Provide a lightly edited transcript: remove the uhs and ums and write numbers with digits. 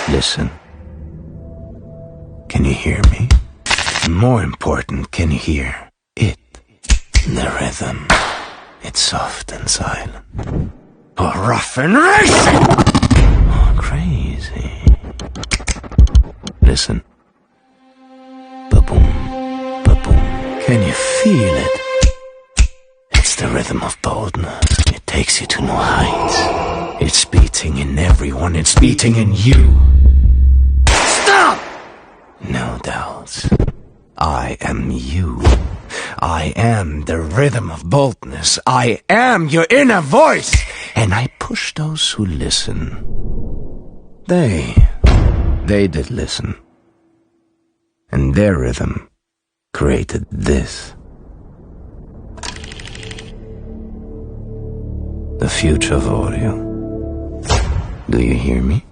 Listen. Can you hear me? More important, can you hear it? The rhythm. It's soft and silent. Or rough and racing! Or crazy. Listen. Ba-boom, ba-boom. Can you feel it? It's the rhythm of boldness. It takes you to new heights. It's beating in everyone. It's beating in you. Stop! No doubts. I am you. I am the rhythm of boldness. I am your inner voice. And I push those who listen. They did listen. And their rhythm created this. The future of audio. Do you hear me?